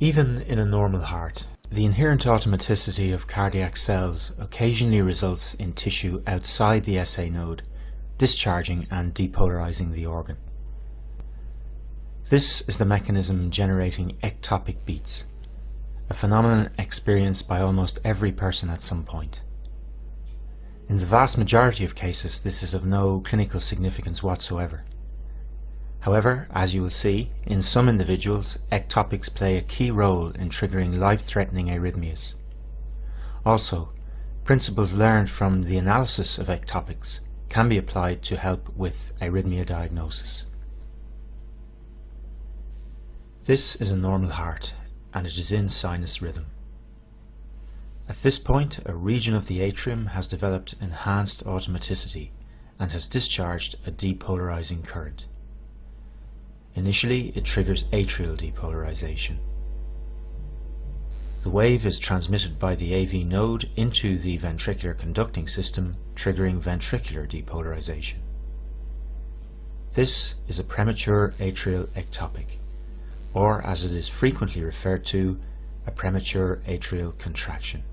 Even in a normal heart, the inherent automaticity of cardiac cells occasionally results in tissue outside the SA node discharging and depolarizing the organ. This is the mechanism generating ectopic beats, a phenomenon experienced by almost every person at some point. In the vast majority of cases, this is of no clinical significance whatsoever. However, as you will see, in some individuals, ectopics play a key role in triggering life-threatening arrhythmias. Also, principles learned from the analysis of ectopics can be applied to help with arrhythmia diagnosis. This is a normal heart, and it is in sinus rhythm. At this point, a region of the atrium has developed enhanced automaticity and has discharged a depolarizing current. Initially, it triggers atrial depolarization. The wave is transmitted by the AV node into the ventricular conducting system, triggering ventricular depolarization. This is a premature atrial ectopic, or as it is frequently referred to, a premature atrial contraction.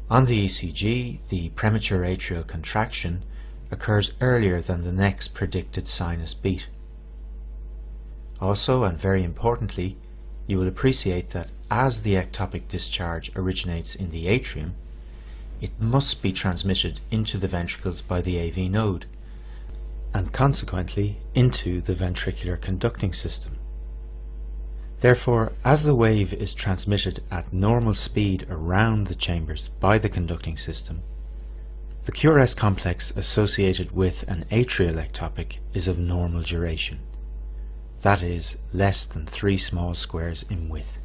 On the ECG, the premature atrial contraction occurs earlier than the next predicted sinus beat. Also, and very importantly, you will appreciate that as the ectopic discharge originates in the atrium, it must be transmitted into the ventricles by the AV node, and consequently into the ventricular conducting system. Therefore, as the wave is transmitted at normal speed around the chambers by the conducting system, the QRS complex associated with an atrial ectopic is of normal duration. That is, less than 3 small squares in width.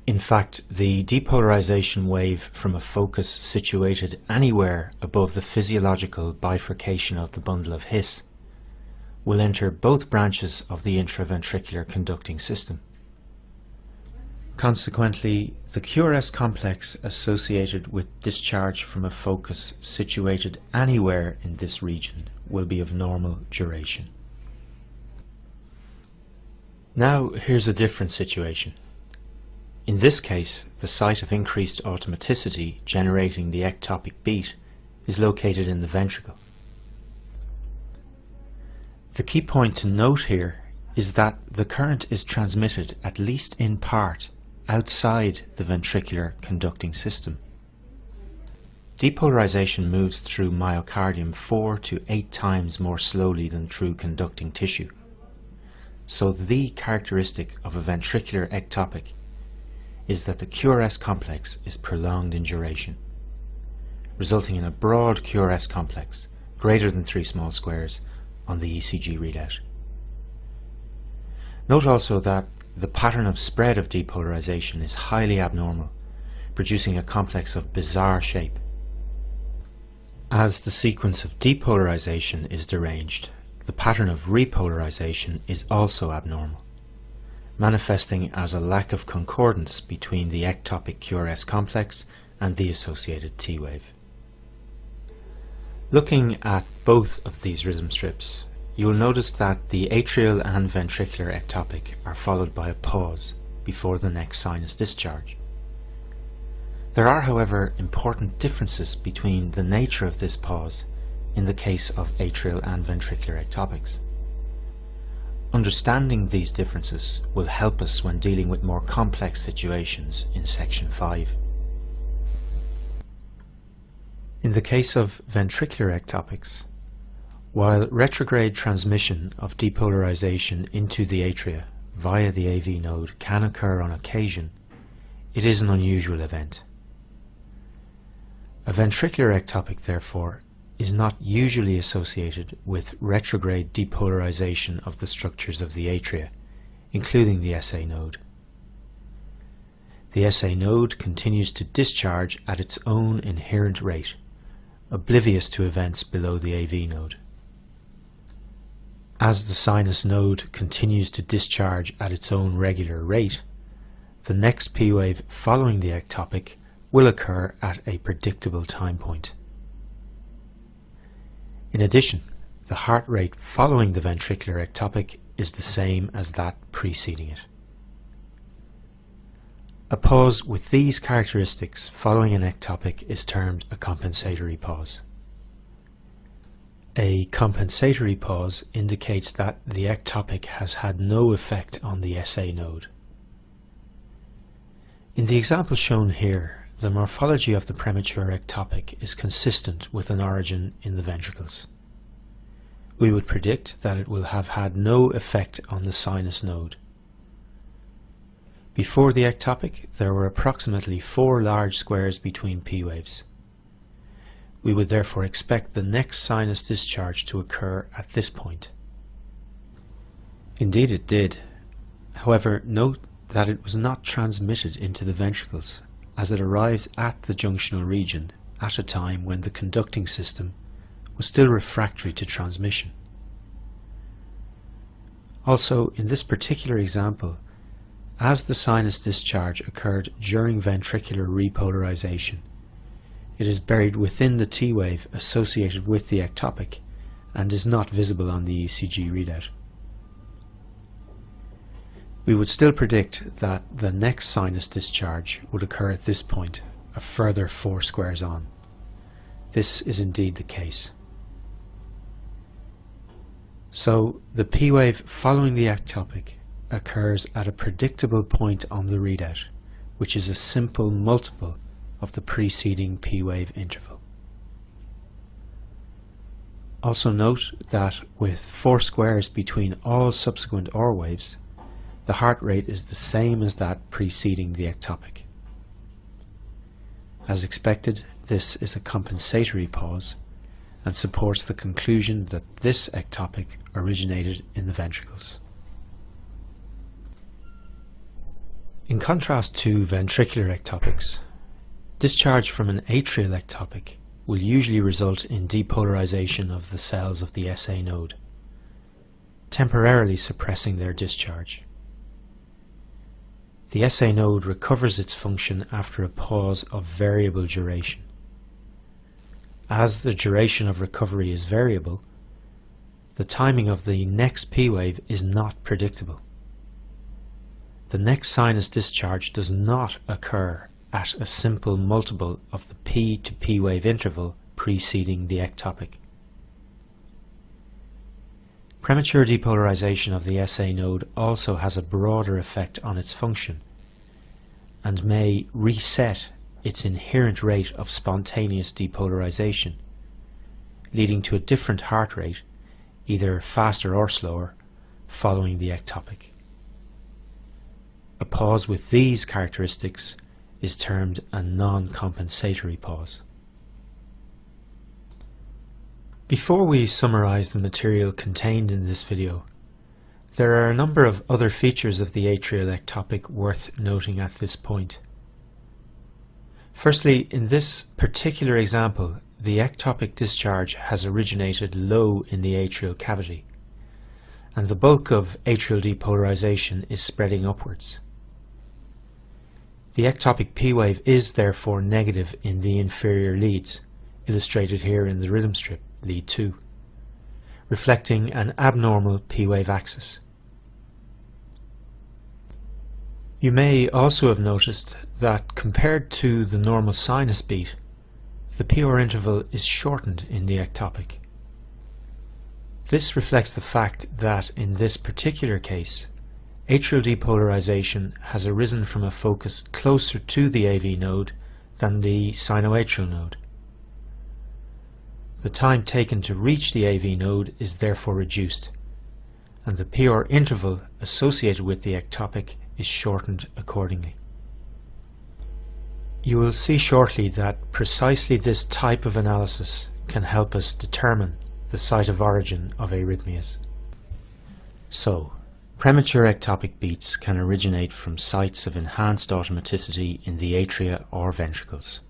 In fact, the depolarization wave from a focus situated anywhere above the physiological bifurcation of the bundle of His will enter both branches of the intraventricular conducting system. Consequently, the QRS complex associated with discharge from a focus situated anywhere in this region will be of normal duration. Now here's a different situation. In this case, the site of increased automaticity generating the ectopic beat is located in the ventricle. The key point to note here is that the current is transmitted, at least in part, outside the ventricular conducting system. Depolarization moves through myocardium 4 to 8 times more slowly than through conducting tissue. So the characteristic of a ventricular ectopic is that the QRS complex is prolonged in duration, resulting in a broad QRS complex greater than 3 small squares on the ECG readout. Note also that the pattern of spread of depolarization is highly abnormal, producing a complex of bizarre shape. As the sequence of depolarization is deranged, the pattern of repolarization is also abnormal, manifesting as a lack of concordance between the ectopic QRS complex and the associated T wave. Looking at both of these rhythm strips, you will notice that the atrial and ventricular ectopic are followed by a pause before the next sinus discharge. There are, however, important differences between the nature of this pause in the case of atrial and ventricular ectopics. Understanding these differences will help us when dealing with more complex situations in Section 5. In the case of ventricular ectopics, while retrograde transmission of depolarization into the atria via the AV node can occur on occasion, it is an unusual event. A ventricular ectopic, therefore, is not usually associated with retrograde depolarization of the structures of the atria, including the SA node. The SA node continues to discharge at its own inherent rate, oblivious to events below the AV node. As the sinus node continues to discharge at its own regular rate, the next P wave following the ectopic will occur at a predictable time point. In addition, the heart rate following the ventricular ectopic is the same as that preceding it. A pause with these characteristics following an ectopic is termed a compensatory pause. A compensatory pause indicates that the ectopic has had no effect on the SA node. In the example shown here, the morphology of the premature ectopic is consistent with an origin in the ventricles. We would predict that it will have had no effect on the sinus node. Before the ectopic, there were approximately 4 large squares between P waves. We would therefore expect the next sinus discharge to occur at this point. Indeed it did. However, note that it was not transmitted into the ventricles, as it arrived at the junctional region at a time when the conducting system was still refractory to transmission. Also, in this particular example, as the sinus discharge occurred during ventricular repolarization, it is buried within the T wave associated with the ectopic and is not visible on the ECG readout. We would still predict that the next sinus discharge would occur at this point, a further 4 squares on. This is indeed the case. So the P wave following the ectopic occurs at a predictable point on the readout, which is a simple multiple of the preceding P wave interval. Also note that with 4 squares between all subsequent OR waves, the heart rate is the same as that preceding the ectopic. As expected, this is a compensatory pause and supports the conclusion that this ectopic originated in the ventricles. In contrast to ventricular ectopics, discharge from an atrial ectopic will usually result in depolarization of the cells of the SA node, temporarily suppressing their discharge. The SA node recovers its function after a pause of variable duration. As the duration of recovery is variable, the timing of the next P wave is not predictable. The next sinus discharge does not occur at a simple multiple of the P to P wave interval preceding the ectopic. Premature depolarization of the SA node also has a broader effect on its function and may reset its inherent rate of spontaneous depolarization, leading to a different heart rate, either faster or slower, following the ectopic. A pause with these characteristics is termed a non-compensatory pause. Before we summarize the material contained in this video, there are a number of other features of the atrial ectopic worth noting at this point. Firstly, in this particular example, the ectopic discharge has originated low in the atrial cavity, and the bulk of atrial depolarization is spreading upwards. The ectopic P wave is therefore negative in the inferior leads, illustrated here in the rhythm strip, lead 2, reflecting an abnormal P wave axis. You may also have noticed that compared to the normal sinus beat, the PR interval is shortened in the ectopic. This reflects the fact that in this particular case, atrial depolarization has arisen from a focus closer to the AV node than the sinoatrial node. The time taken to reach the AV node is therefore reduced, and the PR interval associated with the ectopic is shortened accordingly. You will see shortly that precisely this type of analysis can help us determine the site of origin of arrhythmias. So, premature ectopic beats can originate from sites of enhanced automaticity in the atria or ventricles.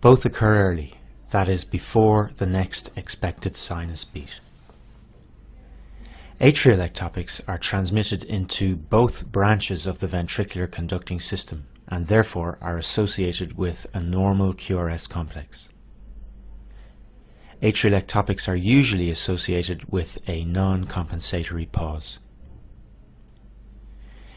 Both occur early, that is, before the next expected sinus beat. Atrial ectopics are transmitted into both branches of the ventricular conducting system and therefore are associated with a normal QRS complex. Atrial ectopics are usually associated with a non-compensatory pause.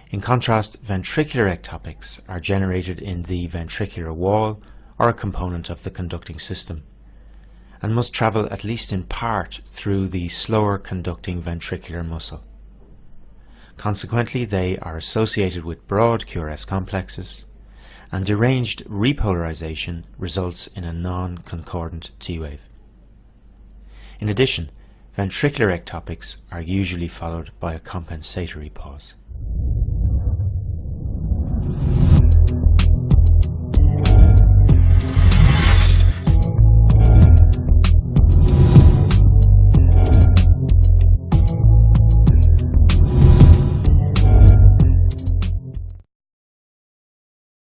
In contrast, ventricular ectopics are generated in the ventricular wall or a component of the conducting system, and must travel at least in part through the slower conducting ventricular muscle. Consequently, they are associated with broad QRS complexes, and deranged repolarization results in a non-concordant T-wave. In addition, ventricular ectopics are usually followed by a compensatory pause.